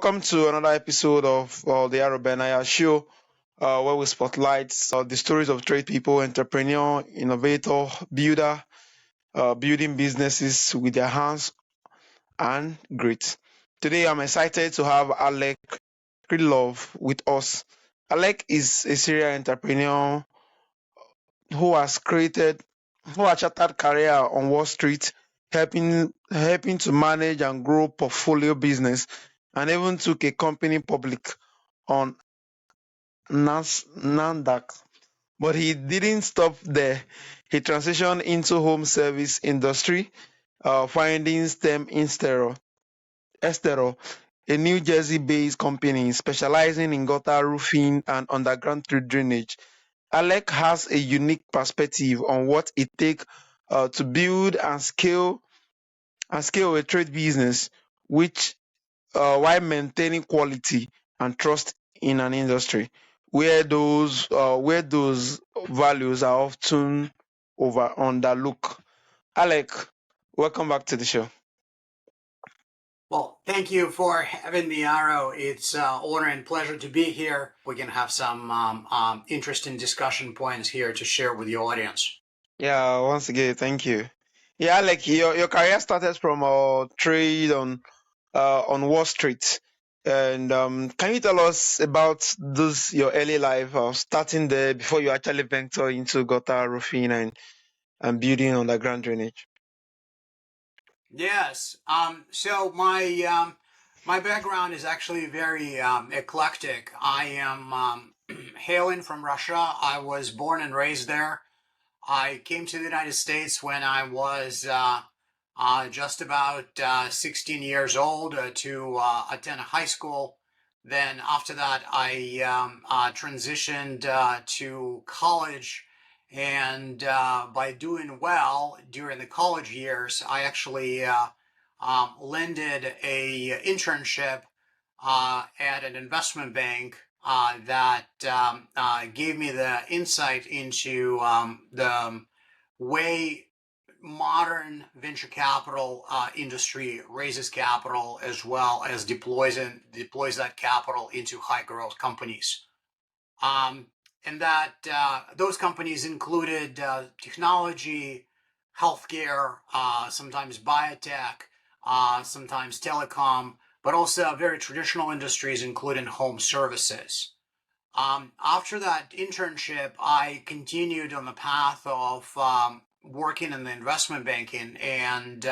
Welcome to another episode of the Aro Benaiah Show, where we spotlight the stories of trade people, entrepreneur, innovator, builder, building businesses with their hands and grit. Today, I'm excited to have Alek Krylov with us. Alek is a serial entrepreneur who has created, who has chartered career on Wall Street, helping to manage and grow portfolio business, and even took a company public on NASDAQ. But he didn't stop there. He transitioned into home service industry, finding STEM Estero, a New Jersey-based company specializing in gutter roofing and underground drainage. Alec has a unique perspective on what it takes to build and scale a trade business, which while maintaining quality and trust in an industry where those values are often underlooked. Alec, welcome back to the show. Well, thank you for having me, Aro. It's an honor and pleasure to be here. We can have some interesting discussion points here to share with the audience. Yeah, once again, thank you. Yeah, Alec, your career started from trade on Wall Street. And can you tell us about this your early life starting there before you actually venture into gutter roofing and building underground drainage? Yes. So my background is actually very eclectic. I am hailing from Russia. I was born and raised there. I came to the United States when I was just about 16 years old to attend high school. Then after that, I transitioned to college. And by doing well during the college years, I actually landed a internship at an investment bank that gave me the insight into the way modern venture capital industry raises capital as well as deploys that capital into high growth companies. Um, and that those companies included technology, healthcare, sometimes biotech, sometimes telecom, but also very traditional industries, including home services. After that internship, I continued on the path of working in the investment banking. And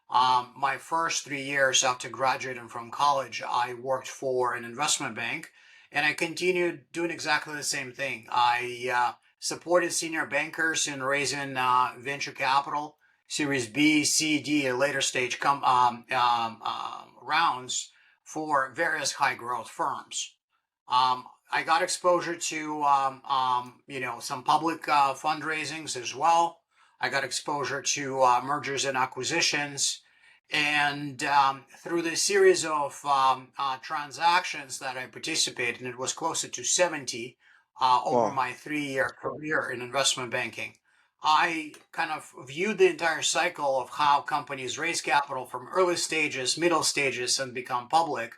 my first 3 years after graduating from college, I worked for an investment bank and I continued doing exactly the same thing. I supported senior bankers in raising venture capital, Series B, C, D, and later stage rounds for various high growth firms. I got exposure to some public fundraisings as well. I got exposure to mergers and acquisitions, and through the series of transactions that I participated in, it was closer to 70 over Wow. my 3 year career in investment banking. I kind of viewed the entire cycle of how companies raise capital from early stages, middle stages, and become public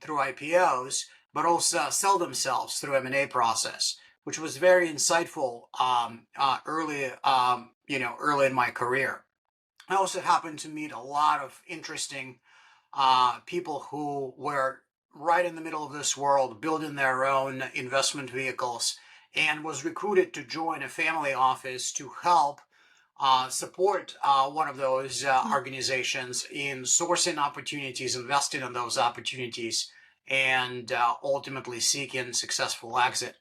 through IPOs, but also sell themselves through M&A process, which was very insightful early in my career. I also happened to meet a lot of interesting people who were right in the middle of this world, building their own investment vehicles, and was recruited to join a family office to help support one of those organizations in sourcing opportunities, investing in those opportunities, and ultimately seeking successful exit.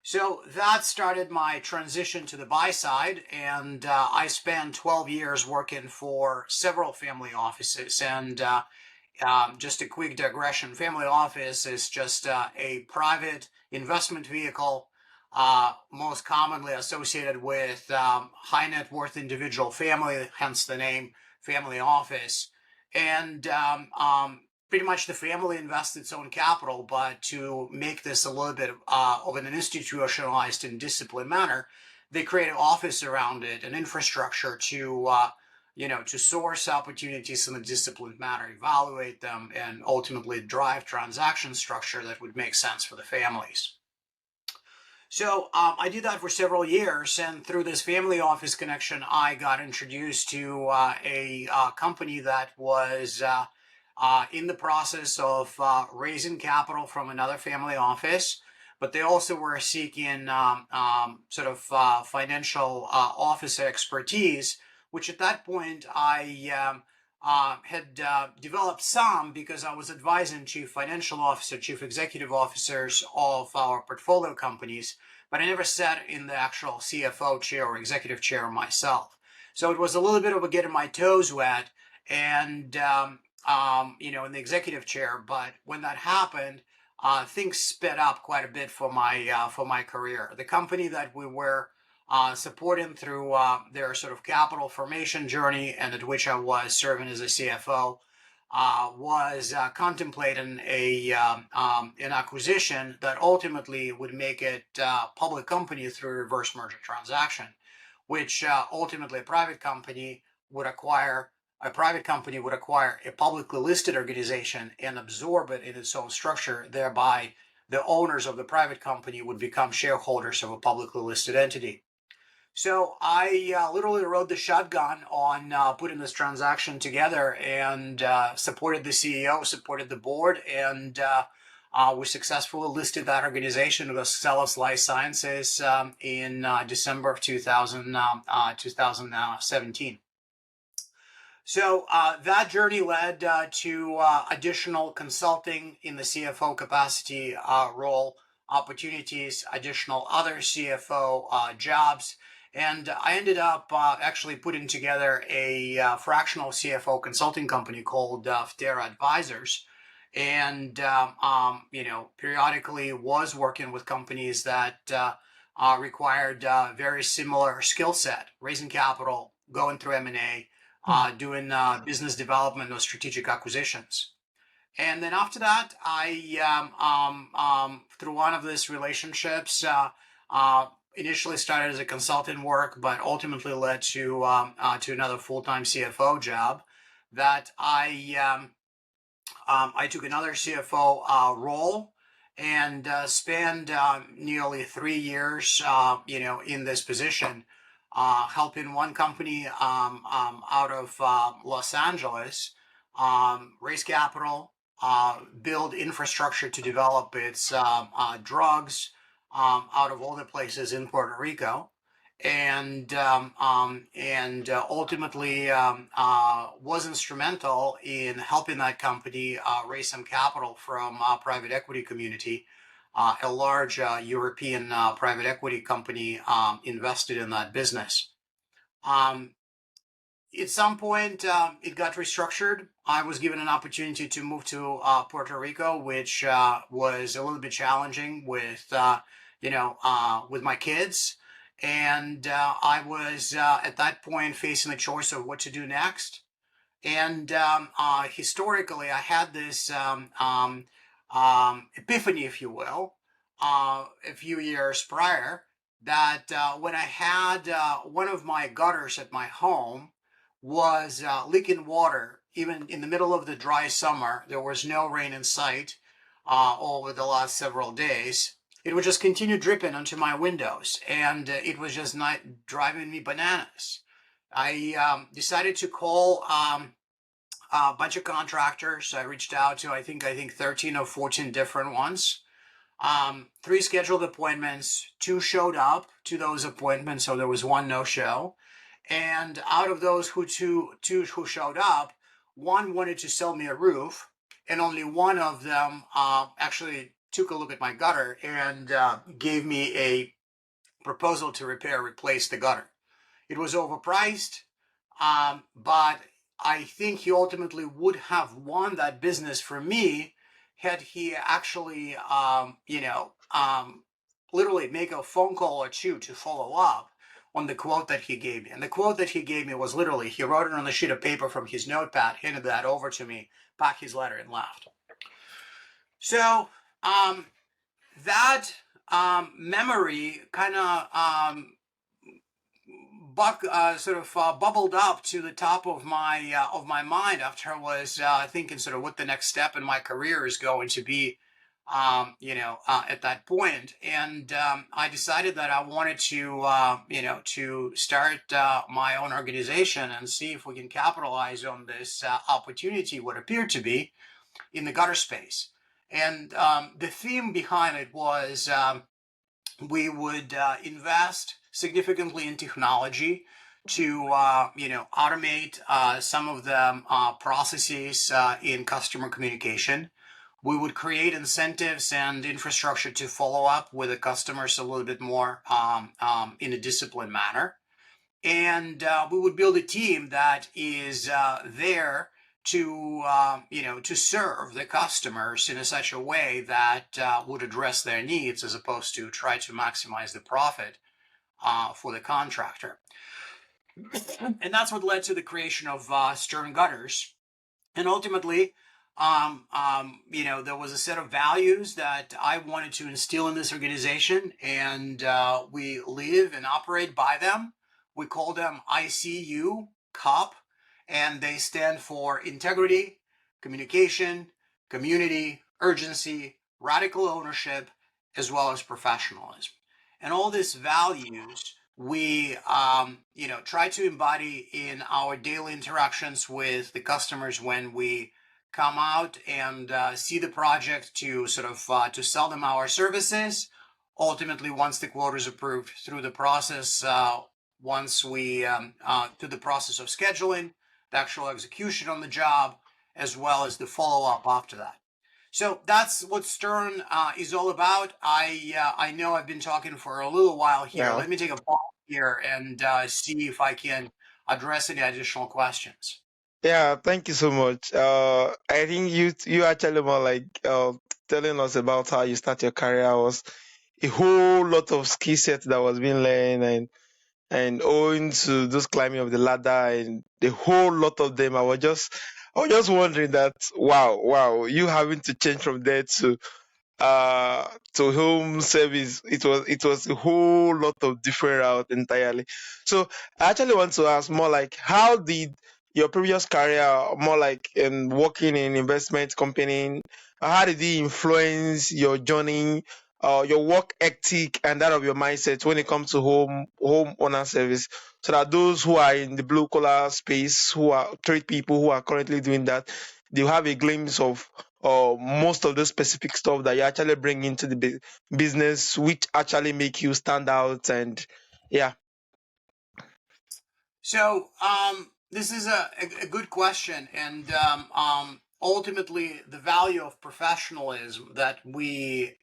So that started my transition to the buy side, and I spent 12 years working for several family offices. And just a quick digression, family office is just a private investment vehicle, most commonly associated with high net worth individual family, hence the name family office. And pretty much the family invests its own capital, but to make this a little bit of an institutionalized and disciplined manner, they create an office around it, an infrastructure to to source opportunities in a disciplined manner, evaluate them, and ultimately drive transaction structure that would make sense for the families. So I did that for several years, and through this family office connection, I got introduced to a company that was in the process of raising capital from another family office, but they also were seeking sort of financial office expertise, which at that point I had developed some because I was advising chief financial officer, chief executive officers of our portfolio companies, but I never sat in the actual CFO chair or executive chair myself. So it was a little bit of a getting my toes wet and, in the executive chair. But when that happened, things sped up quite a bit for my career. The company that we were supporting through their sort of capital formation journey, and at which I was serving as a CFO, was contemplating an acquisition that ultimately would make it public company through a reverse merger transaction, which ultimately a private company would acquire. A private company would acquire a publicly listed organization and absorb it in its own structure, thereby the owners of the private company would become shareholders of a publicly listed entity. So I literally rode the shotgun on putting this transaction together and supported the CEO, supported the board, and we successfully listed that organization with Celus Life Sciences in December of 2017. So that journey led to additional consulting in the CFO capacity role, opportunities, additional other CFO jobs. And I ended up actually putting together a fractional CFO consulting company called Ftera Advisors. And, periodically was working with companies that required very similar skill set, raising capital, going through M&A, doing business development or strategic acquisitions. And then after that, I, through one of these relationships, initially started as a consultant work, but ultimately led to another full-time CFO job that I took another CFO role and spent nearly 3 years, in this position, helping one company out of Los Angeles raise capital, build infrastructure to develop its drugs out of all the places in Puerto Rico, and ultimately was instrumental in helping that company raise some capital from private equity community. A large European private equity company invested in that business. At some point, it got restructured. I was given an opportunity to move to Puerto Rico, which was a little bit challenging with my kids. And I was at that point facing the choice of what to do next. And historically, I had this epiphany, if you will, a few years prior, that when I had one of my gutters at my home was leaking water, even in the middle of the dry summer, there was no rain in sight over the last several days. It would just continue dripping onto my windows, and it was just not driving me bananas. I decided to call a bunch of contractors. I reached out to I think 13 or 14 different ones. 3 scheduled appointments, 2 showed up to those appointments, so there was 1 no-show. And out of those two who showed up, 1 wanted to sell me a roof, and only 1 of them actually took a look at my gutter and gave me a proposal to replace the gutter. It was overpriced, but I think he ultimately would have won that business for me had he actually, literally make a phone call or 2 to follow up on the quote that he gave me. And the quote that he gave me was literally, he wrote it on a sheet of paper from his notepad, handed that over to me, packed his letter, and left. So that memory kind of bubbled up to the top of my mind after I was thinking sort of what the next step in my career is going to be, at that point. And I decided that I wanted to, to start my own organization and see if we can capitalize on this opportunity, what appeared to be in the gutter space. And the theme behind it was we would invest significantly in technology to automate some of the processes in customer communication. We would create incentives and infrastructure to follow up with the customers a little bit more in a disciplined manner, and we would build a team that is there to to serve the customers in a such a way that would address their needs as opposed to try to maximize the profit for the contractor. And that's what led to the creation of Stern Gutters. And ultimately, there was a set of values that I wanted to instill in this organization, and we live and operate by them. We call them ICU, COP, and they stand for integrity, communication, community, urgency, radical ownership, as well as professionalism. And all these values we try to embody in our daily interactions with the customers when we come out and see the project to to sell them our services. Ultimately, once the quote is approved, through the process, once we through the process of scheduling, the actual execution on the job, as well as the follow up after that. So that's what Stern is all about. I know I've been talking for a little while here. Yeah. Let me take a pause here and see if I can address any additional questions. Yeah, thank you so much. I think you actually more like telling us about how you start your career was a whole lot of skill sets that was being learned, and owing to those climbing of the ladder and the whole lot of them, I was just wondering that wow, you having to change from there to home service. It was a whole lot of different route entirely. So I actually want to ask more like, how did your previous career, more like in working in investment company, how did it influence your journey, your work ethic and that of your mindset when it comes to home owner service, so that those who are in the blue collar space, who are trade people who are currently doing that, they'll have a glimpse of most of the specific stuff that you actually bring into the business, which actually make you stand out. And yeah. So this is a good question, and ultimately, the value of professionalism that we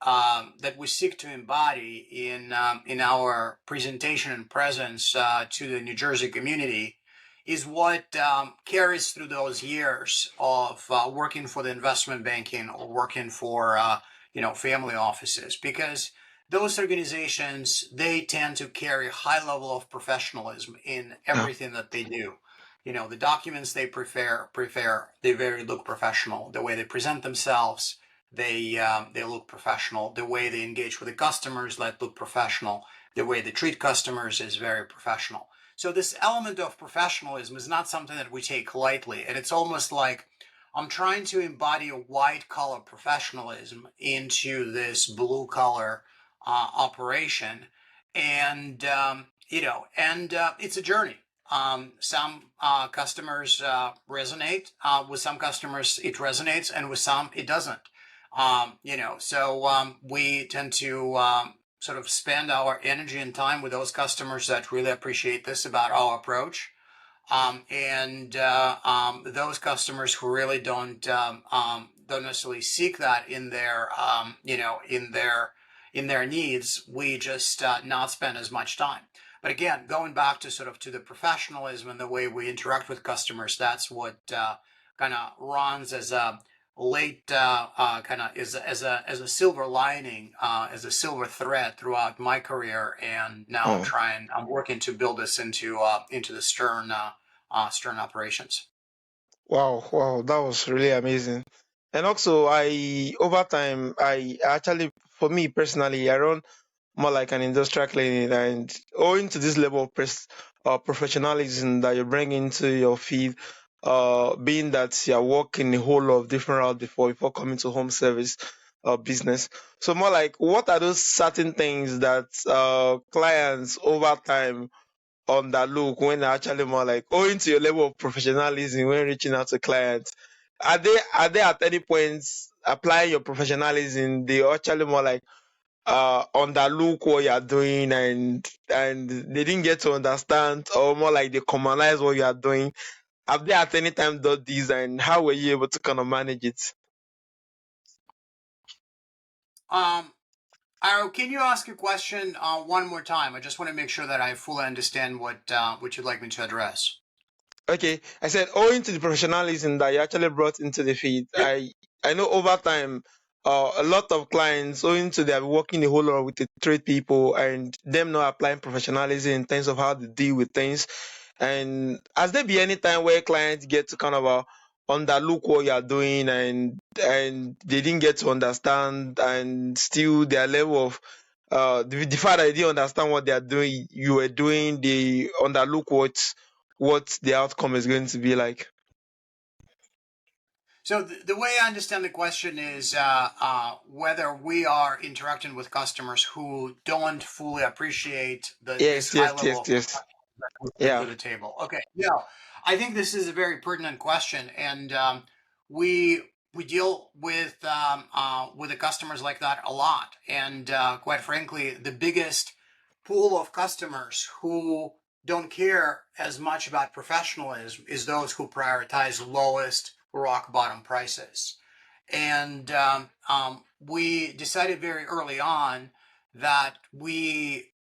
seek to embody in our presentation and presence to the New Jersey community is what carries through those years of working for the investment banking or working for family offices, because those organizations, they tend to carry a high level of professionalism in Yeah. everything that they do. The documents they prepare, they very look professional. The way they present themselves, they look professional. The way they engage with the customers, that look professional. The way they treat customers is very professional. So this element of professionalism is not something that we take lightly, and it's almost like I'm trying to embody a white collar professionalism into this blue collar operation, and it's a journey. Some customers resonate. With some customers, it resonates, and with some, it doesn't. So we tend to sort of spend our energy and time with those customers that really appreciate this about our approach. And those customers who really don't necessarily seek that in their in their needs, we just not spend as much time. But again, going back to sort of to the professionalism and the way we interact with customers, that's what kind of runs as a late kind of is as a silver lining, as a silver thread throughout my career. And now Oh, I'm working to build this into the Stern operations. wow, that was really amazing. And also, I over time, I actually, for me personally, I run more like an industrial cleaning. And owing to this level of professionalism that you bring into your field, being that you're working a whole lot of different routes before coming to home service business. So more like, what are those certain things that clients over time on that look when they're actually more like, owing to your level of professionalism when reaching out to clients, are they at any points applying your professionalism, they actually more like underlook what you're doing, and they didn't get to understand, or more like they commonize what you are doing? Have they at any time done this, and how were you able to kind of manage it? Aro, can you ask a question one more time? I just want to make sure that I fully understand what you'd like me to address. Okay, I said owing to the professionalism that you actually brought into the field, I know over time, a lot of clients, owing to their working a whole lot with the trade people and them not applying professionalism in terms of how they deal with things. And has there been any time where clients get to kind of underlook what you are doing, and they didn't get to understand, and still their level of the fact that they didn't understand what they are doing, you were doing, they underlook what the outcome is going to be like? So the way I understand the question is whether we are interacting with customers who don't fully appreciate this Yes, high yes, level yes, of yes. that we bring to Yeah. the table. Okay, yeah, I think this is a very pertinent question, and we deal with the customers like that a lot, and quite frankly, the biggest pool of customers who don't care as much about professionalism is those who prioritize lowest rock bottom prices. And we decided very early on that we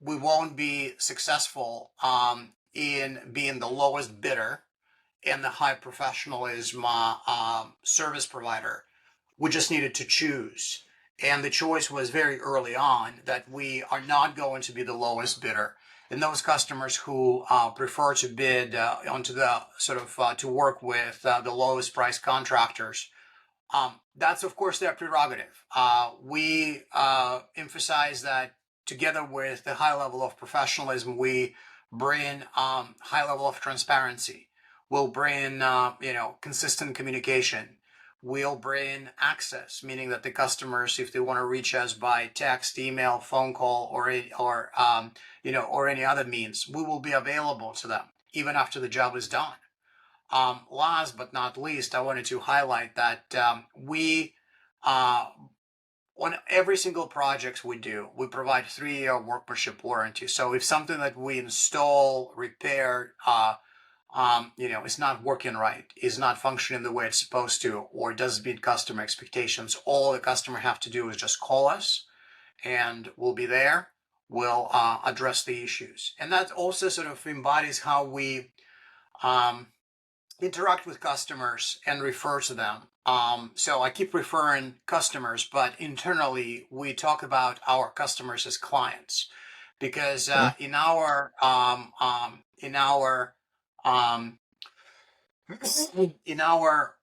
won't be successful in being the lowest bidder and the high professionalism service provider. We just needed to choose. And the choice was very early on that we are not going to be the lowest bidder. And those customers who prefer to bid onto the sort of to work with the lowest price contractors, that's of course their prerogative. We emphasize that together with the high level of professionalism, we bring high level of transparency. We'll bring consistent communication. We'll bring access, meaning that the customers, if they want to reach us by text, email, phone call, or any other means, we will be available to them even after the job is done. Last but not least, I wanted to highlight that we, on every single project we do, we provide 3-year workmanship warranty. So if something that we install, repair, is not working right, is not functioning the way it's supposed to, or doesn't meet customer expectations, all the customer have to do is just call us, and we'll be there. We'll address the issues, and that also sort of embodies how we interact with customers and refer to them. So I keep referring customers, but internally we talk about our customers as clients, because Mm. in our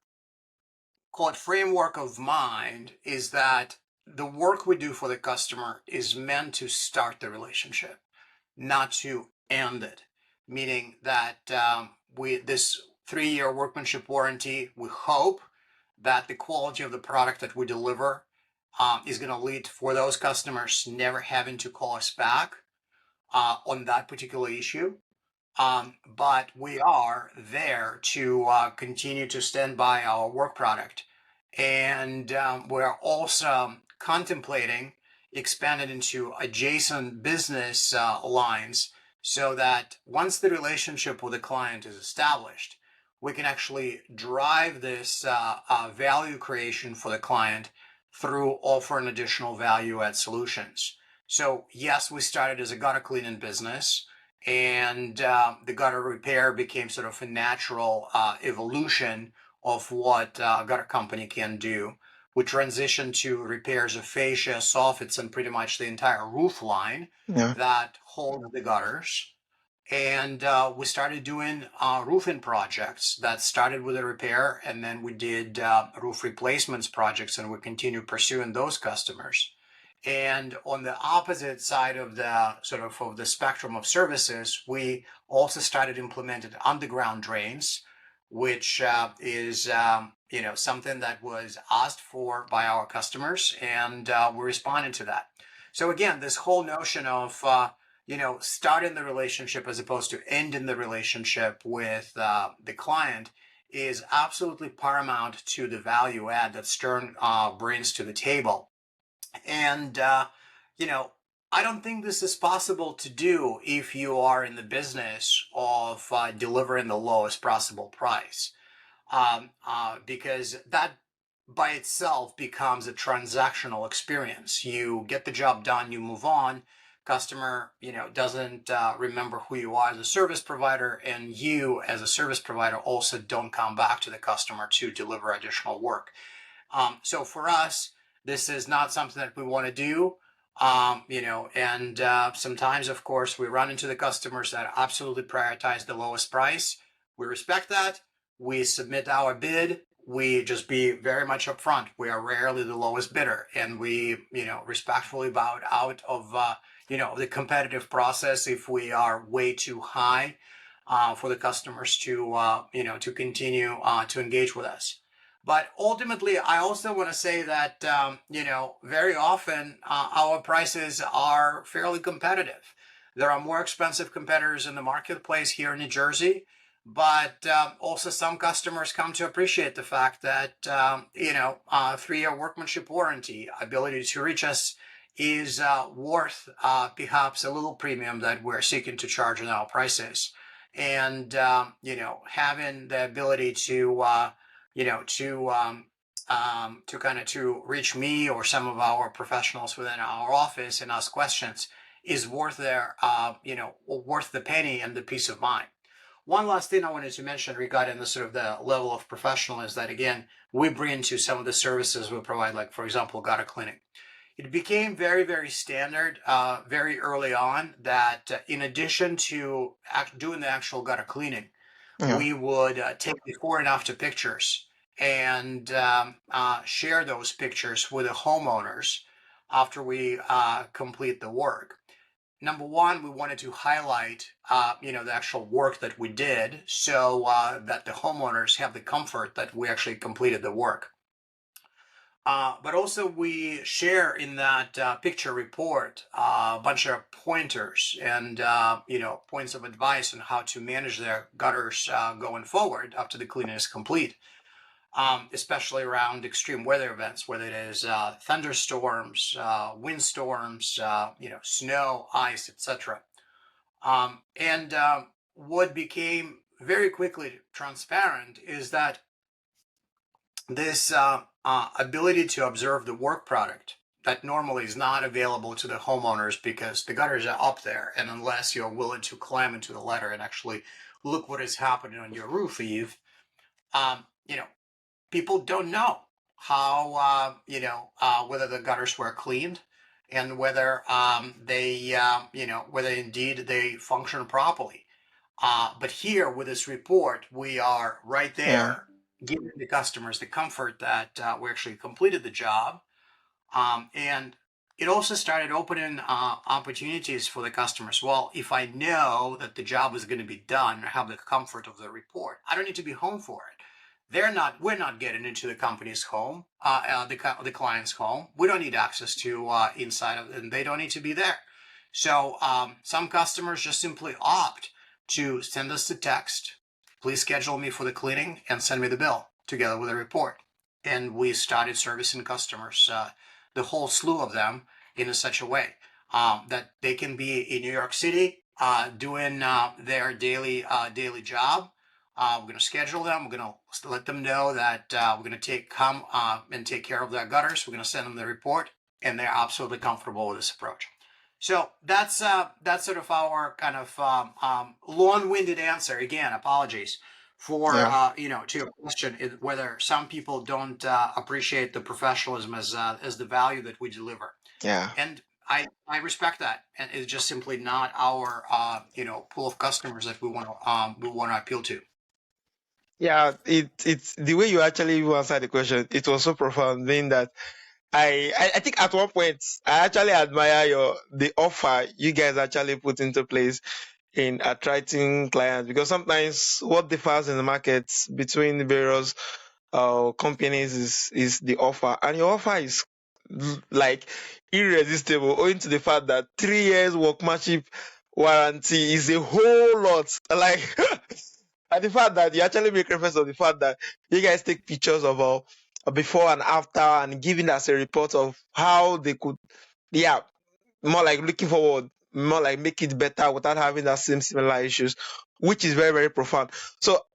call it framework of mind is that the work we do for the customer is meant to start the relationship, not to end it. Meaning that we this 3-year workmanship warranty, we hope that the quality of the product that we deliver is going to lead for those customers never having to call us back on that particular issue. But we are there to continue to stand by our work product. And we're also contemplating expanding into adjacent business lines so that once the relationship with the client is established, we can actually drive this value creation for the client through offering additional value add solutions. So yes, we started as a gutter cleaning business, and the gutter repair became sort of a natural evolution of what a gutter company can do. We transitioned to repairs of fascia, soffits, and pretty much the entire roof line Yeah. that hold the gutters. And we started doing roofing projects that started with a repair, and then we did roof replacements projects, and we continue pursuing those customers. And on the opposite side of the sort of the spectrum of services, we also started implementing underground drains, which is something that was asked for by our customers, and we responded to that. So again, this whole notion of starting the relationship as opposed to ending the relationship with the client is absolutely paramount to the value add that Stern brings to the table. And, I don't think this is possible to do if you are in the business of delivering the lowest possible price, because that by itself becomes a transactional experience. You get the job done, you move on. Customer, doesn't remember who you are as a service provider, and you as a service provider also don't come back to the customer to deliver additional work. So for us, this is not something that we want to do. And sometimes, of course, we run into the customers that absolutely prioritize the lowest price. We respect that. We submit our bid. We just be very much upfront. We are rarely the lowest bidder, and we, respectfully bow out of, the competitive process if we are way too high for the customers to continue to engage with us. But ultimately, I also want to say that, very often our prices are fairly competitive. There are more expensive competitors in the marketplace here in New Jersey, but also some customers come to appreciate the fact that, 3-year workmanship warranty, ability to reach us is worth perhaps a little premium that we're seeking to charge in our prices. And, having the ability to kind of to reach me or some of our professionals within our office and ask questions is worth worth the penny and the peace of mind. One last thing I wanted to mention regarding the sort of the level of professional is that, again, we bring to some of the services we provide, like for example, gutter cleaning. It became very, very standard very early on that in addition to doing the actual gutter cleaning, Yeah. we would take before and after pictures and share those pictures with the homeowners after we complete the work. Number one, we wanted to highlight, the actual work that we did, so that the homeowners have the comfort that we actually completed the work. But also we share in that picture report a bunch of pointers and points of advice on how to manage their gutters going forward after the cleaning is complete, especially around extreme weather events, whether it is thunderstorms, windstorms, snow, ice, etc. And what became very quickly transparent is that this ability to observe the work product that normally is not available to the homeowners because the gutters are up there, and unless you're willing to climb into the ladder and actually look what is happening on your roof eave, um, you know, people don't know how whether the gutters were cleaned and whether they whether indeed they function properly. But here with this report, we are right Yeah. there giving the customers the comfort that we actually completed the job. And it also started opening opportunities for the customers. Well, if I know that the job is going to be done, I have the comfort of the report, I don't need to be home for it. We're not getting into the company's home, the client's home. We don't need access to inside of, and they don't need to be there. So some customers just simply opt to send us a text. Please schedule me for the cleaning and send me the bill together with a report. And we started servicing customers, the whole slew of them, in such a way that they can be in New York City doing their daily job. We're going to schedule them. We're going to let them know that we're going to come and take care of their gutters. We're going to send them the report, and they're absolutely comfortable with this approach. So that's sort of our kind of long-winded answer. Again, apologies for Yeah. to your question whether some people don't appreciate the professionalism as the value that we deliver, Yeah. and I respect that, and it's just simply not our pool of customers that we want to appeal to. Yeah. It's the way you actually answered the question. It was so profound, being that I think at one point I actually admire the offer you guys actually put into place in attracting clients, because sometimes what differs in the market between various companies is the offer, and your offer is like irresistible, owing to the fact that 3 years workmanship warranty is a whole lot. Like, and the fact that you actually make reference of the fact that you guys take pictures of before and after and giving us a report of how they could, yeah, more like looking forward, more like make it better without having that same similar issues, which is very, very profound. So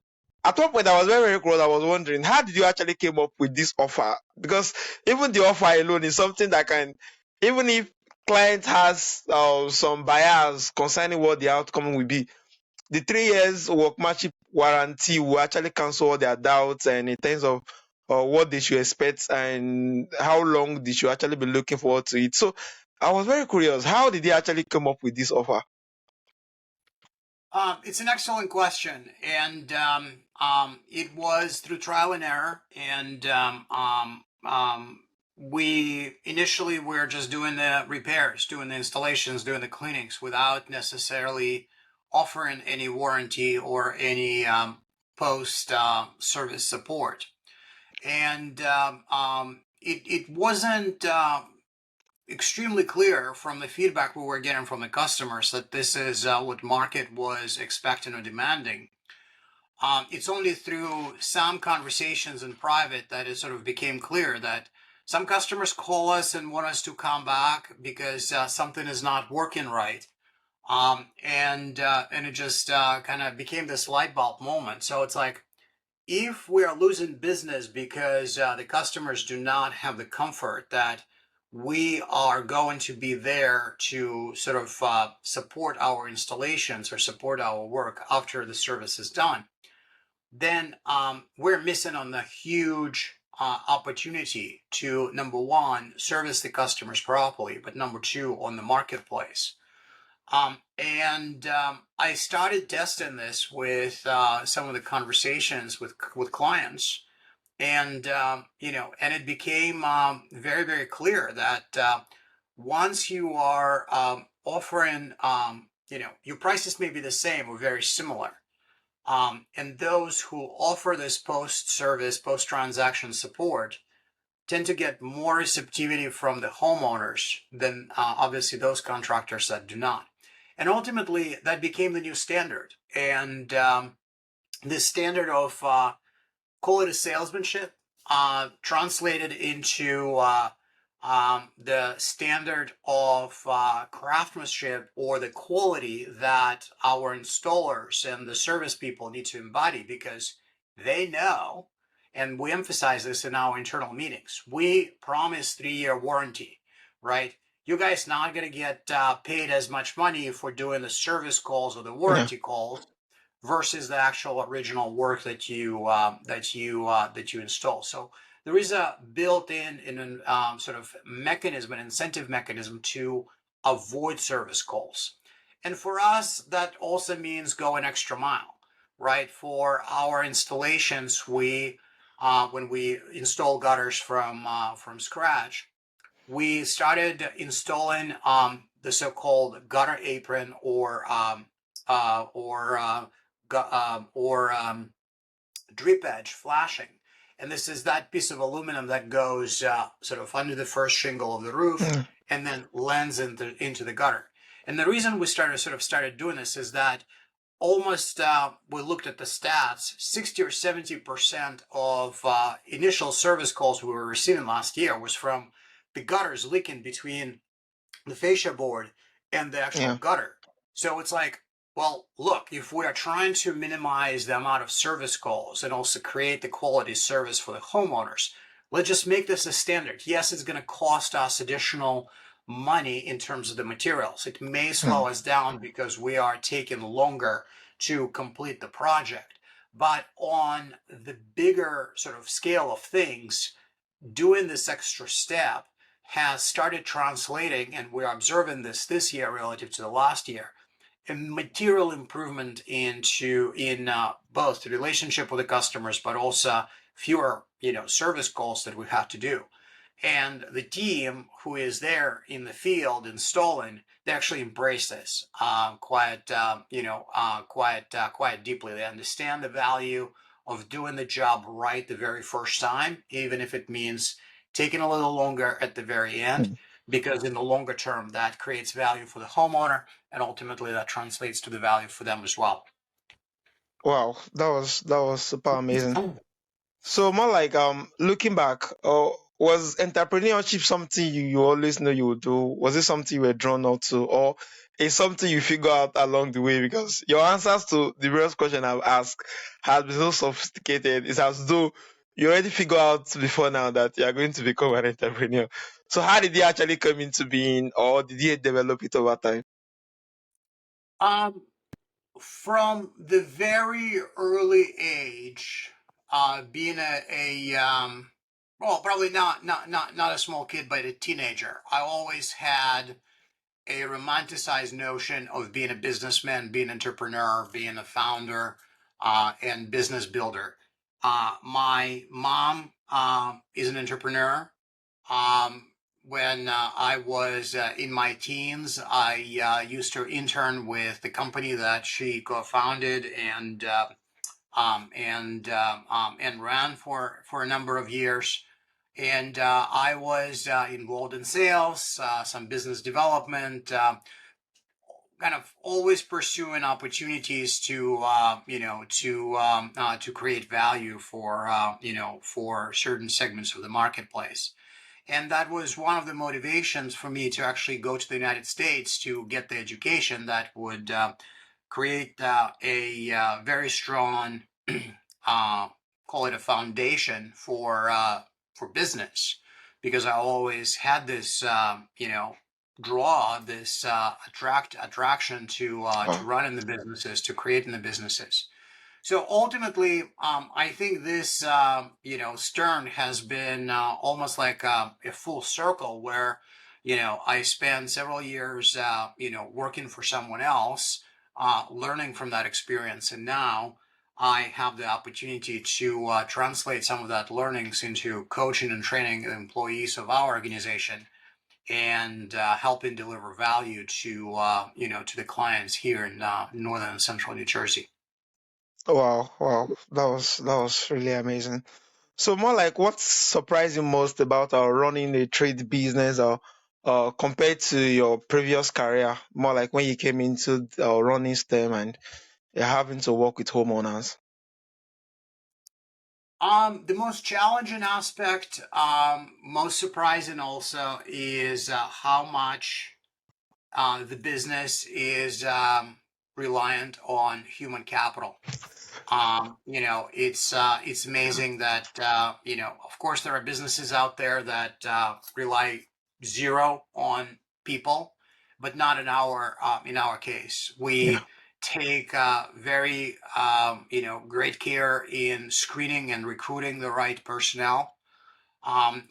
at one point I was very, very close. I was wondering, how did you actually came up with this offer? Because even the offer alone is something that can, even if client has some bias concerning what the outcome will be, the 3 years workmanship warranty will actually cancel all their doubts, and in terms of what they should expect and how long they should actually be looking forward to it. So I was very curious, how did they actually come up with this offer? It's an excellent question, and it was through trial and error. And we initially were just doing the repairs, doing the installations, doing the cleanings, without necessarily offering any warranty or any post service support. And it wasn't extremely clear from the feedback we were getting from the customers that this is what market was expecting or demanding. It's only through some conversations in private that it sort of became clear that some customers call us and want us to come back because something is not working right. And it just kind of became this light bulb moment. So it's like, if we are losing business because the customers do not have the comfort that we are going to be there to sort of support our installations or support our work after the service is done, then we're missing on the huge opportunity to, number one, service the customers properly, but number two, on the marketplace. And I started testing this with some of the conversations with clients, and and it became very, very clear that once you are offering, your prices may be the same or very similar, and those who offer this post-service, post-transaction support tend to get more receptivity from the homeowners than obviously those contractors that do not. And ultimately, that became the new standard. And this standard of call it a salesmanship translated into the standard of craftsmanship, or the quality that our installers and the service people need to embody, because they know, and we emphasize this in our internal meetings, we promise 3-year warranty, right? You guys not going to get paid as much money for doing the service calls or the Yeah. warranty calls versus the actual original work that you install. So there is a built-in sort of mechanism, an incentive mechanism to avoid service calls. And for us, that also means go an extra mile, right? For our installations, we when we install gutters from scratch, we started installing the so-called gutter apron, or drip edge flashing. And this is that piece of aluminum that goes sort of under the first shingle of the roof Mm. and then lands into the gutter. And the reason we started doing this is that almost we looked at the stats, 60 or 70% of initial service calls we were receiving last year was from the gutters leaking between the fascia board and the actual Yeah. gutter. So it's like, well, look, if we are trying to minimize the amount of service calls and also create the quality service for the homeowners, let's just make this a standard. Yes, it's going to cost us additional money in terms of the materials. It may Mm. slow us down because we are taking longer to complete the project. But on the bigger sort of scale of things, doing this extra step has started translating, and we're observing this year relative to the last year, a material improvement in both the relationship with the customers, but also fewer service calls that we have to do. And the team who is there in the field installing, they actually embrace this quite deeply. They understand the value of doing the job right the very first time, even if it means taking a little longer at the very end, because in the longer term, that creates value for the homeowner, and ultimately that translates to the value for them as well. Wow, that was super amazing. So more like looking back, was entrepreneurship something you always know you would do? Was it something you were drawn out to, or is something you figure out along the way? Because your answers to the various questions I've asked has been so sophisticated. It's as though you already figure out before now that you are going to become an entrepreneur. So how did it actually come into being, or did you develop it over time? Um, from the very early age, being well, probably not a small kid, but a teenager, I always had a romanticized notion of being a businessman, being an entrepreneur, being a founder, and business builder. My mom is an entrepreneur. Um, when I was in my teens, I used to intern with the company that she co-founded and ran for a number of years. And I was involved in sales, some business development, kind of always pursuing opportunities to create value for certain segments of the marketplace. And that was one of the motivations for me to actually go to the United States to get the education that would create a very strong, uh, call it a foundation for business, because I always had this, draw, this attraction to Wow. run in the businesses, to create in the businesses. So ultimately, I think this, Stern has been almost like a full circle where, I spent several years, working for someone else, learning from that experience. And now I have the opportunity to translate some of that learnings into coaching and training the employees of our organization, and helping deliver value to the clients here in northern and central New Jersey. Wow, wow, that was really amazing. So more like what surprised you most about running a trade business, or compared to your previous career, more like when you came into running STEM and you're having to work with homeowners. The most challenging aspect, most surprising also, is how much the business is reliant on human capital. It's amazing that of course, there are businesses out there that rely zero on people, but not in our case. Yeah. We take very great care in screening and recruiting the right personnel.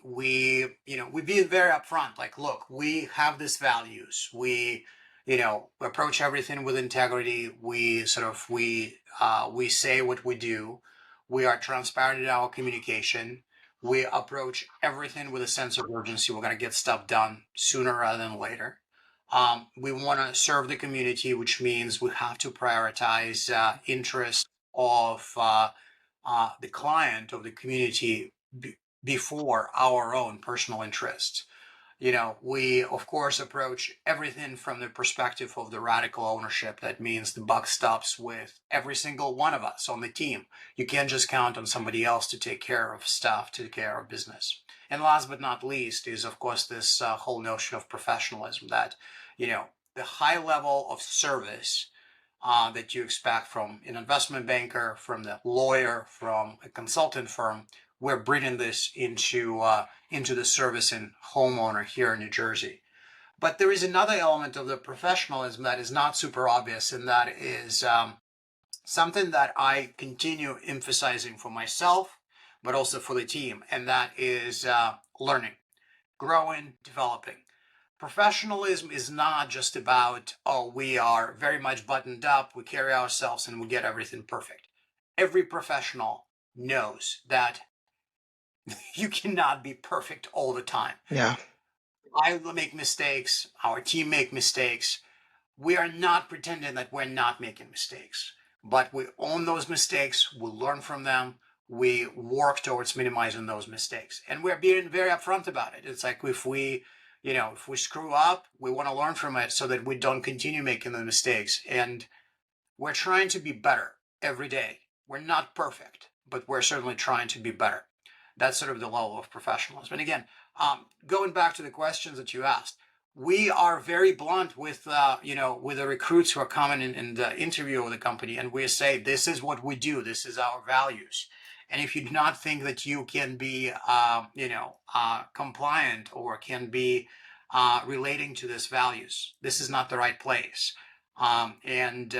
We be very upfront, like, look, we have these values. We approach everything with integrity. We say what we do. We are transparent in our communication. We approach everything with a sense of urgency. We're going to get stuff done sooner rather than later. We want to serve the community, which means we have to prioritize interests of the client, of the community, before our own personal interests. We of course approach everything from the perspective of the radical ownership. That means the buck stops with every single one of us on the team. You can't just count on somebody else to take care of stuff, to take care of business. And last but not least is, of course, this whole notion of professionalism, that, the high level of service that you expect from an investment banker, from the lawyer, from a consultant firm. We're bringing this into the service and homeowner here in New Jersey. But there is another element of the professionalism that is not super obvious, and that is something that I continue emphasizing for myself, but also for the team, and that is learning, growing, developing. Professionalism is not just about, oh, we are very much buttoned up, we carry ourselves, and we get everything perfect. Every professional knows that You cannot be perfect all the time. Yeah. I make mistakes. Our team make mistakes. We are not pretending that we're not making mistakes, but we own those mistakes. We learn from them. We work towards minimizing those mistakes, and we're being very upfront about it. It's like if we, if we screw up, we want to learn from it so that we don't continue making the mistakes. And we're trying to be better every day. We're not perfect, but we're certainly trying to be better. That's sort of the level of professionalism. And again, going back to the questions that you asked, we are very blunt with with the recruits who are coming in the interview with the company, and we say this is what we do, this is our values. And if you do not think that you can be compliant or can be relating to these values, this is not the right place. And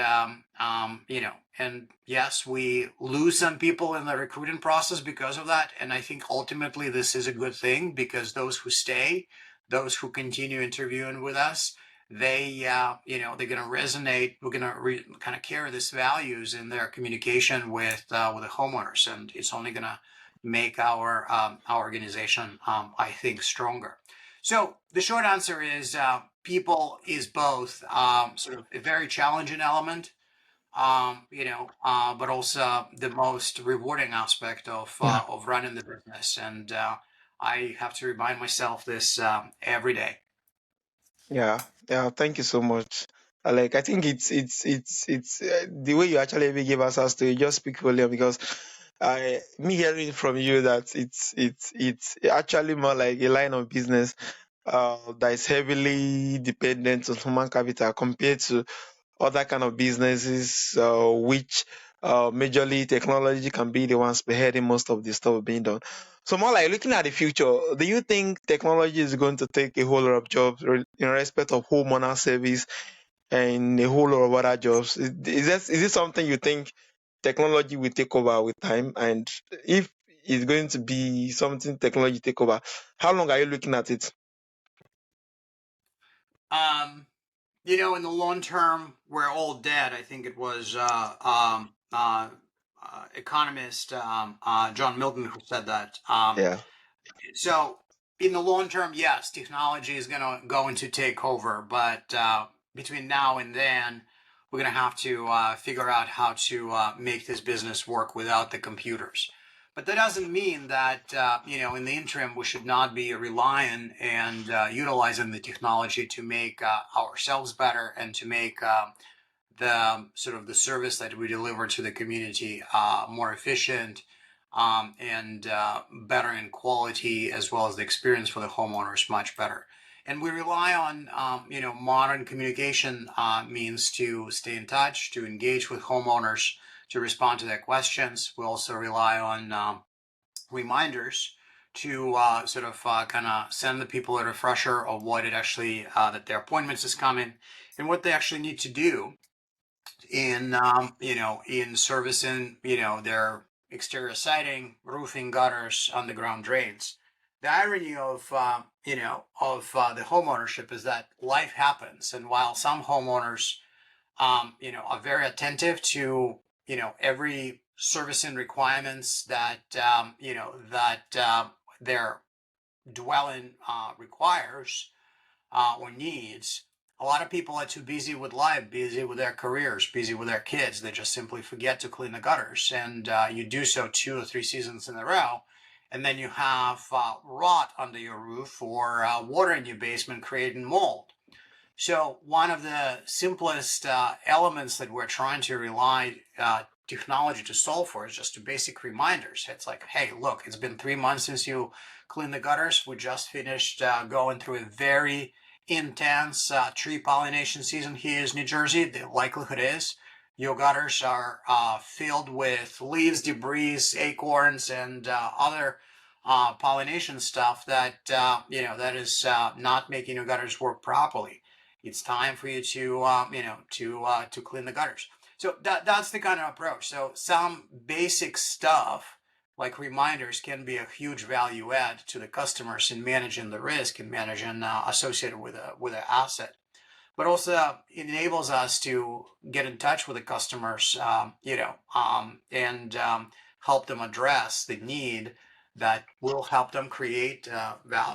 yes, we lose some people in the recruiting process because of that. And I think ultimately this is a good thing, because those who stay, those who continue interviewing with us, they're going to resonate. We're going to kind of carry these values in their communication with the homeowners, and it's only going to make our organization, I think, stronger. So the short answer is people is both sort of a very challenging element, but also the most rewarding aspect Yeah. of running the business. And I have to remind myself this every day. Yeah, yeah. Thank you so much. Like, I think it's the way you actually even give us to it just speak volume, because me hearing from you that it's actually more like a line of business that is heavily dependent on human capital compared to other kind of businesses, which majorly technology can be the one spearheading most of the stuff being done. So more like looking at the future, do you think technology is going to take a whole lot of jobs in respect of homeowner service and a whole lot of other jobs? Is it something you think technology will take over with time? And if it's going to be something technology take over, how long are you looking at it? Um, in the long term, we're all dead. I think it was economist John Milton who said that. Yeah. So in the long term, yes, technology is going to take over, but between now and then, we're going to have to figure out how to make this business work without the computers. But that doesn't mean that in the interim we should not be relying and utilizing the technology to make ourselves better and to make the sort of the service that we deliver to the community more efficient, and better in quality, as well as the experience for the homeowners much better. And we rely on modern communication means to stay in touch, to engage with homeowners, to respond to their questions. We also rely on reminders to kind of send the people a refresher of what it actually that their appointments is coming and what they actually need to do in servicing their exterior siding, roofing, gutters, underground drains. The irony of the home ownership is that life happens, and while some homeowners are very attentive to every servicing requirements that their dwelling requires or needs. A lot of people are too busy with life, busy with their careers, busy with their kids. They just simply forget to clean the gutters. And you do so 2 or 3 seasons in a row. And then you have rot under your roof or water in your basement creating mold. So one of the simplest elements that we're trying to rely technology to solve for is just basic reminders. It's like, hey, look, it's been 3 months since you cleaned the gutters. We just finished going through a very intense tree pollination season here in New Jersey. The likelihood is your gutters are filled with leaves, debris, acorns, and other pollination stuff that that is not making your gutters work properly. It's time for you to to clean the gutters. So that's the kind of approach. So some basic stuff like reminders can be a huge value add to the customers in managing the risk and managing associated with an asset. But also it enables us to get in touch with the customers, and help them address the need that will help them create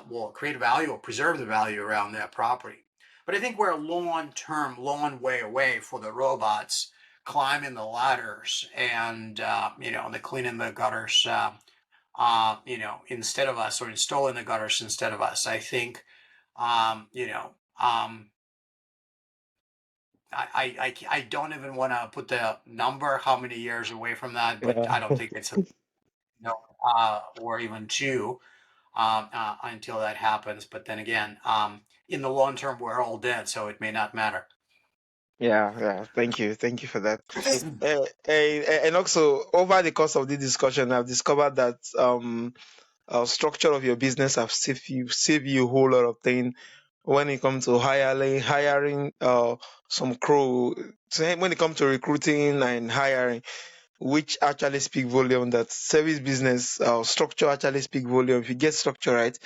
will create value or preserve the value around their property. But I think we're a long way away for the robots climbing the ladders and the cleaning the gutters, instead of us, or installing the gutters instead of us. I think, um, you know, um, I don't even want to put the number how many years away from that, but Yeah. I don't think it's or even two until that happens. But then again, in the long term, we're all dead, so it may not matter. Yeah, yeah. Thank you for that. And also, over the course of this discussion, I've discovered that structure of your business have save you a whole lot of things when it comes to hiring some crew. So when it comes to recruiting and hiring, which actually speak volume. That service business structure actually speak volume. If you get structure right,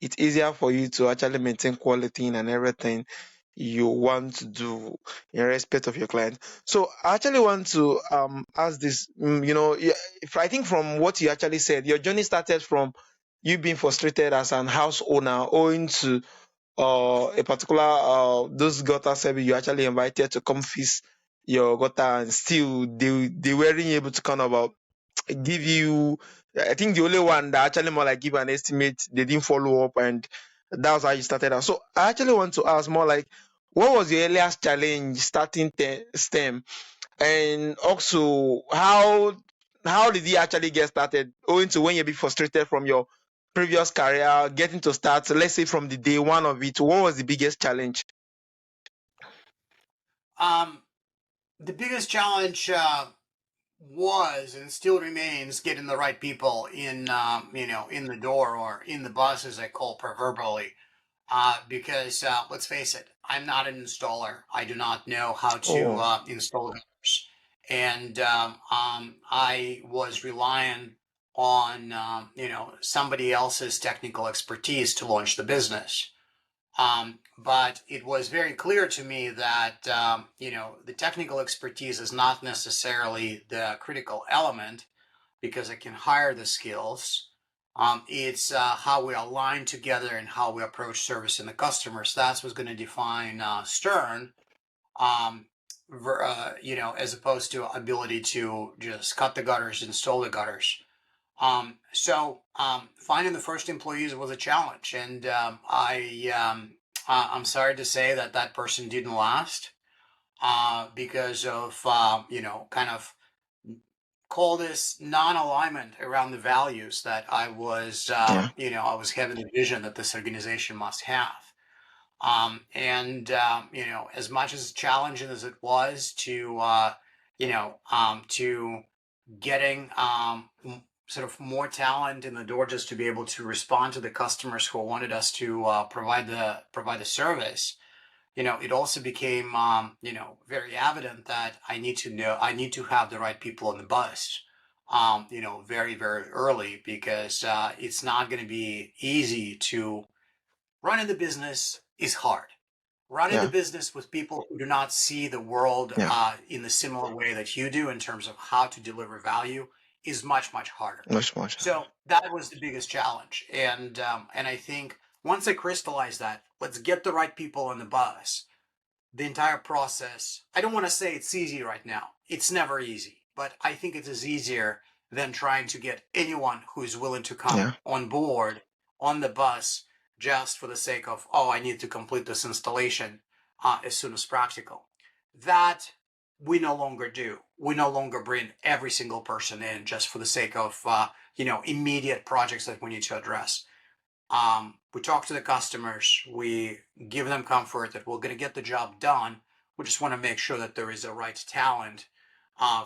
it's easier for you to actually maintain quality and everything you want to do in respect of your client. So I actually want to ask this. If I think from what you actually said, your journey started from you being frustrated as an house owner owing to a particular those gutter service you actually invited to come fix your gutter, and still they weren't able to kind of give you. I think the only one that actually more like give an estimate, they didn't follow up, and that was how you started out. So I actually want to ask more like, what was your earliest challenge starting STEM, and also how did you actually get started? Owing to when you be frustrated from your previous career, getting to start, let's say from the day one of it, what was the biggest challenge? Um, the biggest challenge was and still remains getting the right people in the door or in the bus, as I call proverbially. Because let's face it, I'm not an installer. I do not know how to Oh, install gutters, and I was relying on somebody else's technical expertise to launch the business. But it was very clear to me that the technical expertise is not necessarily the critical element because I can hire the skills. It's how we align together and how we approach servicing the customers. That's what's going to define Stern, as opposed to ability to just cut the gutters, install the gutters. Finding the first employees was a challenge, and I'm sorry to say that that person didn't last because of kind of call this non-alignment around the values that yeah, I was having the vision that this organization must have. As much as challenging as it was to getting sort of more talent in the door just to be able to respond to the customers who wanted us to provide the service. It also became very evident that I need to have the right people on the bus. Very very early because it's not going to be easy to running the business is hard. Running the yeah, business with people who do not see the world yeah, in the similar way that you do in terms of how to deliver value is much much harder. much. So that was the biggest challenge, and I think once I crystallized that, let's get the right people on the bus. The entire process, I don't want to say it's easy right now. It's never easy, but I think it is easier than trying to get anyone who is willing to come Yeah, on board on the bus just for the sake of, oh, I need to complete this installation as soon as practical. That we no longer do. We no longer bring every single person in just for the sake of, immediate projects that we need to address. We talk to the customers, we give them comfort that we're going to get the job done. We just want to make sure that there is a right talent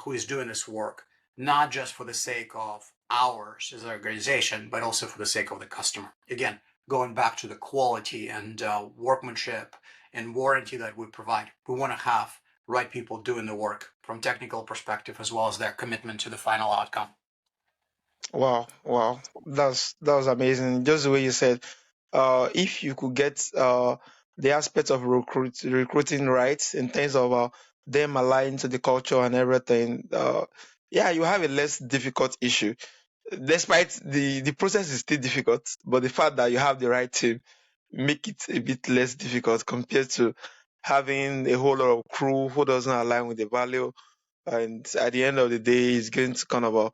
who is doing this work, not just for the sake of ours as an organization, but also for the sake of the customer. Again, going back to the quality and workmanship and warranty that we provide, we want to have right people doing the work from technical perspective as well as their commitment to the final outcome. wow, that was amazing. Just the way you said, if you could get the aspect of recruiting right in terms of them aligned to the culture and everything, yeah, you have a less difficult issue. despite the process is still difficult, but the fact that you have the right team make it a bit less difficult compared to having a whole lot of crew who doesn't align with the value, and at the end of the day it's going to kind of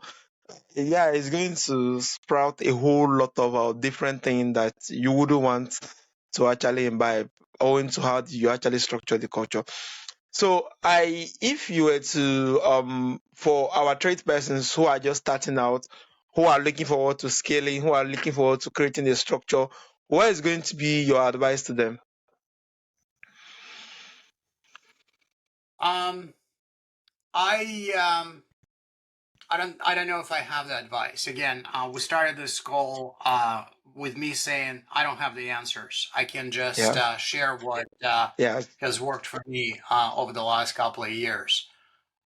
yeah, it's going to sprout a whole lot of different things that you wouldn't want to actually imbibe owing to how you actually structure the culture. So if you were to, for our trade persons who are just starting out, who are looking forward to scaling, who are looking forward to creating a structure, what is going to be your advice to them? Um, I um, I don't know if I have that advice. Again, we started this call with me saying I don't have the answers. I can just Yeah, share what yeah, has worked for me over the last couple of years.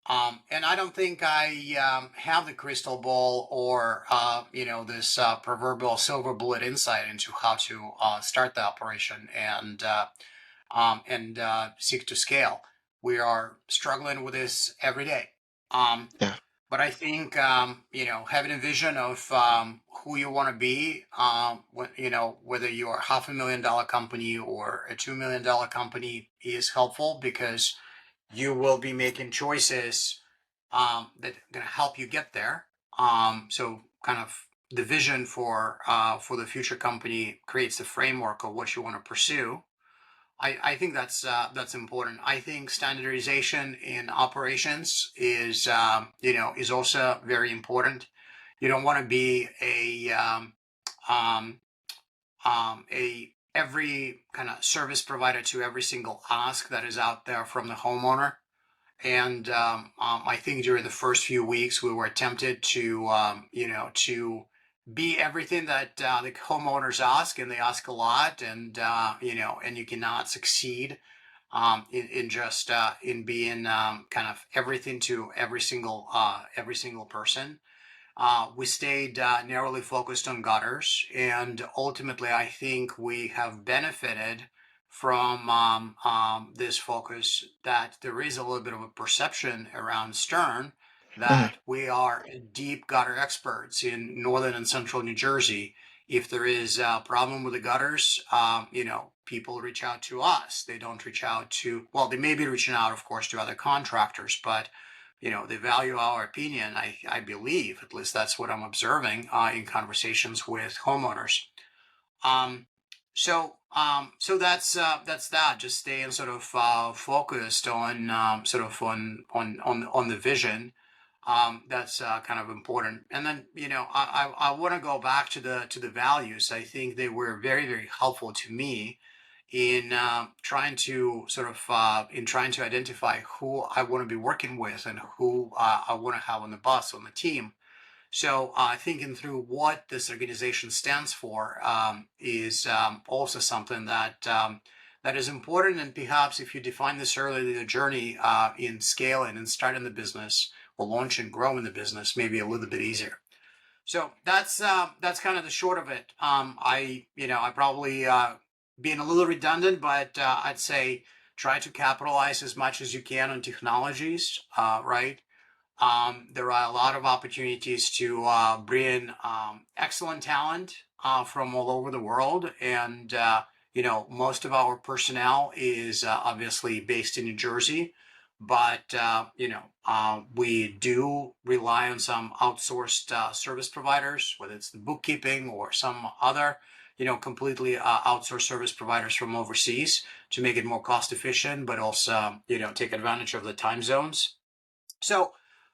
And I don't think I have the crystal ball or this proverbial silver bullet insight into how to start the operation and seek to scale. We are struggling with this every day. Um, yeah. but I think having a vision of who you want to be, whether you're $500,000 company or a $2 million company, is helpful because you will be making choices that are going to help you get there. So kind of the vision for the future company creates the framework of what you want to pursue. I think that's important. I think standardization in operations is also very important. You don't want to be um, a every kind of service provider to every single ask that is out there from the homeowner. And I think during the first few weeks, we were tempted to be everything that the homeowners ask, and they ask a lot, and you cannot succeed in just in being kind of everything to every single person. We stayed narrowly focused on gutters, and ultimately, I think we have benefited from this focus that there is a little bit of a perception around Stern Mhm. that we are deep gutter experts in northern and central New Jersey. If there is a problem with the gutters, people reach out to us. They don't reach out to, well, they may be reaching out, of course, to other contractors, but they value our opinion. I believe, at least that's what I'm observing in conversations with homeowners. Um, so that's that. Just staying sort of focused on sort of on the vision. That's kind of important. And then I want to go back to the values. I think they were very very helpful to me in trying to identify who I want to be working with and who I want to have on the bus on the team. So thinking through what this organization stands for is also something that is important. And perhaps if you define this early in the journey in scaling and starting the business or launching, growing the business, maybe a little bit easier. So that's kind of the short of it. I probably being a little redundant, but I'd say try to capitalize as much as you can on technologies. Right. There are a lot of opportunities to bring excellent talent from all over the world, and most of our personnel is obviously based in New Jersey, but we do rely on some outsourced service providers, whether it's the bookkeeping or some other completely outsourced service providers from overseas to make it more cost efficient, but also take advantage of the time zones. So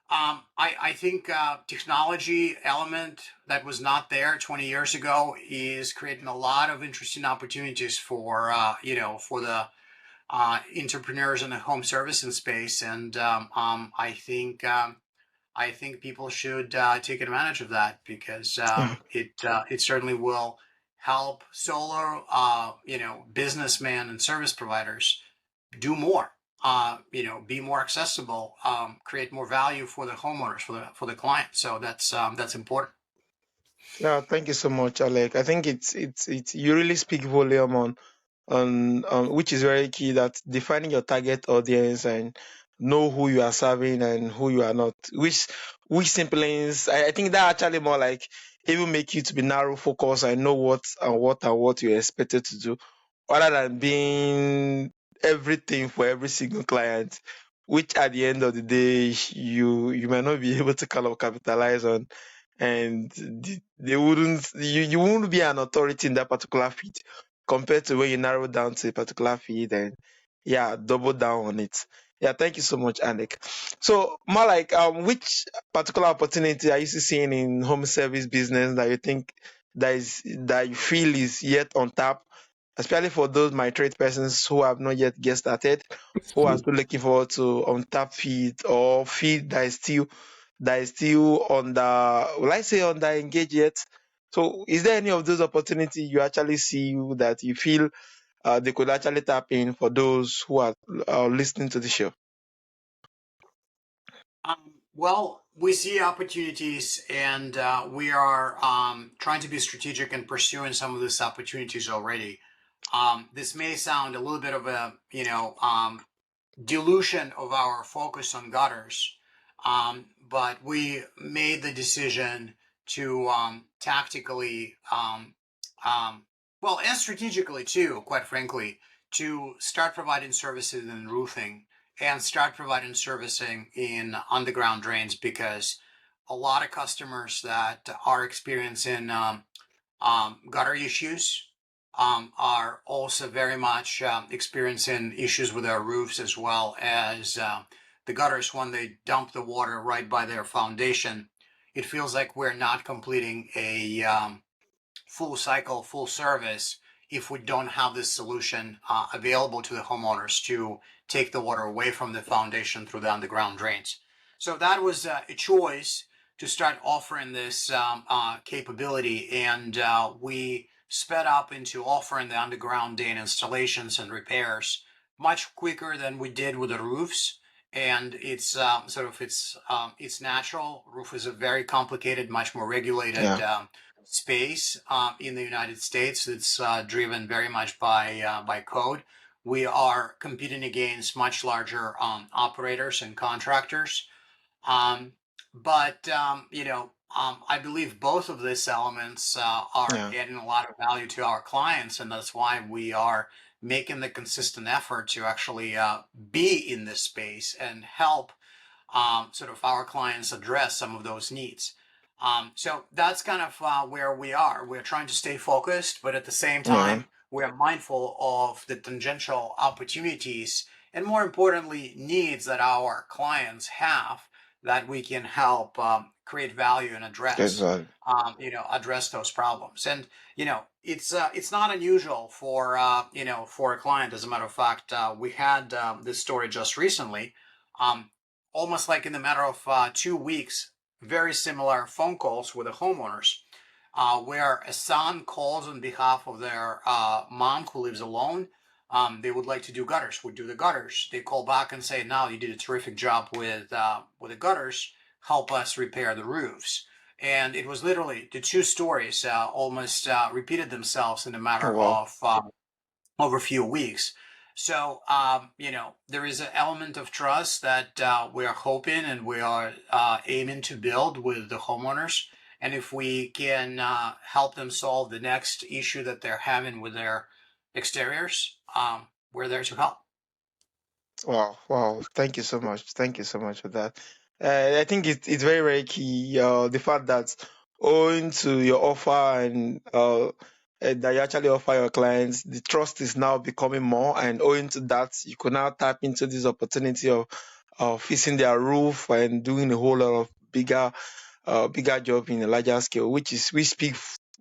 I think technology element that was not there 20 years ago is creating a lot of interesting opportunities for the entrepreneurs in the home servicing space, and I think people should take advantage of that because Yeah. it certainly will help solar businessmen and service providers do more, be more accessible, create more value for the homeowners, for the client. So that's important. Yeah, thank you so much, Alec. I think it's you really speak volume on which is very key, that defining your target audience and know who you are serving and who you are not, which simply means I think that actually more like even make you to be narrow focus and know what you're expected to do, other than being everything for every single client, which at the end of the day you might not be able to kind of capitalize on, and they wouldn't you wouldn't be an authority in that particular field compared to when you narrow down to a particular field and yeah, double down on it. Yeah, thank you so much, Alec. So more like which particular opportunity are you seeing in home service business that you think that you feel is yet on tap, especially for those my trade persons who have not yet get started, who are still looking forward to untap feed or feed that is still on the, will I say on the engage yet? So is there any of those opportunities you actually see that you feel they could actually tap in for those who are listening to the show? Well, we see opportunities, and we are trying to be strategic in pursuing some of these opportunities already. This may sound a little bit of a, dilution of our focus on gutters, but we made the decision to tactically, well, and strategically too, quite frankly, to start providing services in roofing and start providing servicing in underground drains, because a lot of customers that are experiencing gutter issues are also very much experiencing issues with their roofs, as well as the gutters when they dump the water right by their foundation. It feels like we're not completing a full cycle, full service, if we don't have this solution available to the homeowners to take the water away from the foundation through the underground drains. So that was a choice to start offering this capability, and we sped up into offering the underground drain installations and repairs much quicker than we did with the roofs. And it's it's natural. Roof is a very complicated, much more regulated Yeah, space in the United States. It's driven very much by code. We are competing against much larger operators and contractors, um, but I believe both of these elements are yeah, adding a lot of value to our clients, and that's why we are making the consistent effort to actually be in this space and help our clients address some of those needs. So that's kind of where we are. We're trying to stay focused, but at the same yeah, time, we're mindful of the tangential opportunities and, more importantly, needs that our clients have that we can help create value and exactly. address those problems. And it's not unusual for for a client. As a matter of fact, we had this story just recently. Um, Almost like in the matter of 2 weeks, very similar phone calls with the homeowners, where a son calls on behalf of their mom who lives alone. They would like to do gutters. We do the gutters. They call back and say, "Now you did a terrific job with the gutters. Help us repair the roofs." And it was literally the two stories almost repeated themselves in a Oh matter wow. of over a few weeks. So, there is an element of trust that we are hoping and we are aiming to build with the homeowners. And if we can help them solve the next issue that they're having with their exteriors, we're there to help. Wow, wow. Thank you so much. Thank you so much for that. I think it's very, very key. The fact that owing to your offer and that you actually offer your clients, the trust is now becoming more. And owing to that, you could now tap into this opportunity of fixing their roof and doing a whole lot of bigger job in a larger scale, which speak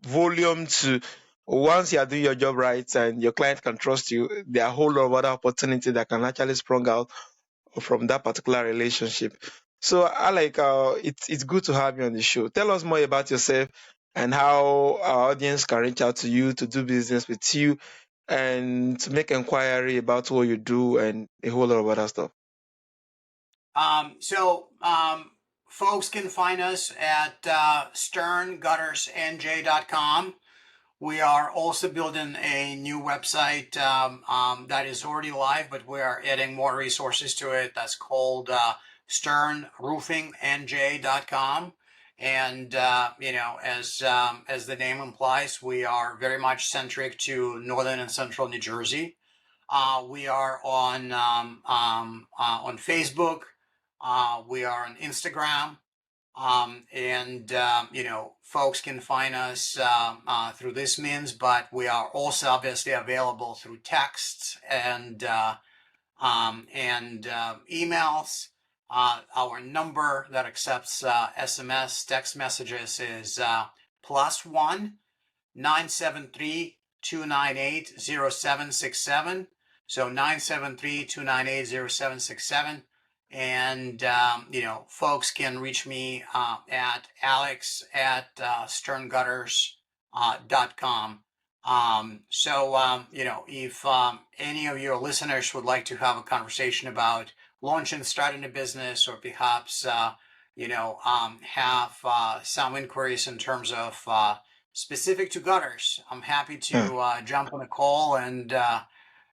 volume to once you are doing your job right and your client can trust you, there are a whole lot of other opportunities that can actually sprung out from that particular relationship. So I like it's good to have you on the show. Tell us more about yourself and how our audience can reach out to you to do business with you and to make inquiry about what you do and a whole lot of other stuff. Folks can find us at sternguttersnj.com. We are also building a new website that is already live, but we are adding more resources to it. That's called sternroofingnj.com. And as the name implies, we are very much centric to northern and central New Jersey. We are on Facebook. We are on Instagram. Folks can find us through this means, but we are also obviously available through texts and emails. Our number that accepts SMS text messages is +1 973-298-0767. So 973-298-0767. And, folks can reach me at Aleks at sterngutters.com. If any of your listeners would like to have a conversation about launching, starting a business, or perhaps, have some inquiries in terms of specific to gutters, I'm happy to jump on a call and have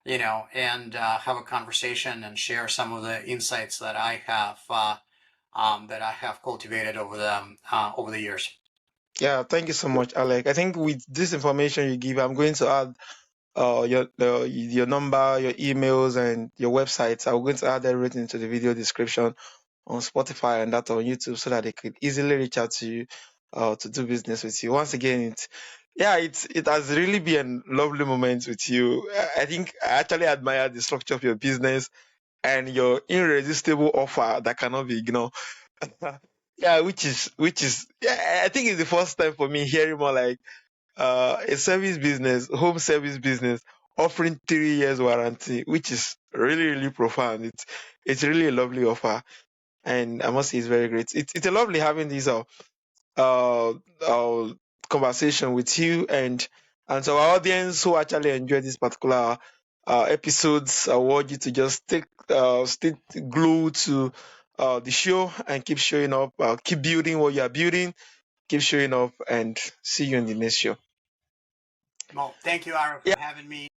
a conversation and share some of the insights that I have cultivated over the years. Yeah, thank you so much, Alec. I think with this information you give, I'm going to add your number, your emails, and your websites. I'm going to add everything into the video description on Spotify and that on YouTube so that they could easily reach out to you to do business with you. Once again, it has really been a lovely moment with you. I think I actually admire the structure of your business and your irresistible offer that cannot be ignored. Yeah, which is I think it's the first time for me hearing more like a service business, home service business, offering 3 years warranty, which is really, really profound. It's really a lovely offer, and I must say it's very great. It's a lovely having this uh, uh conversation with you and so our audience who actually enjoy this particular episodes. I want you to just stay glued to the show and keep showing up, keep building what you are building, keep showing up, and see you in the next show. Well, thank you, Aro, Yeah. for having me.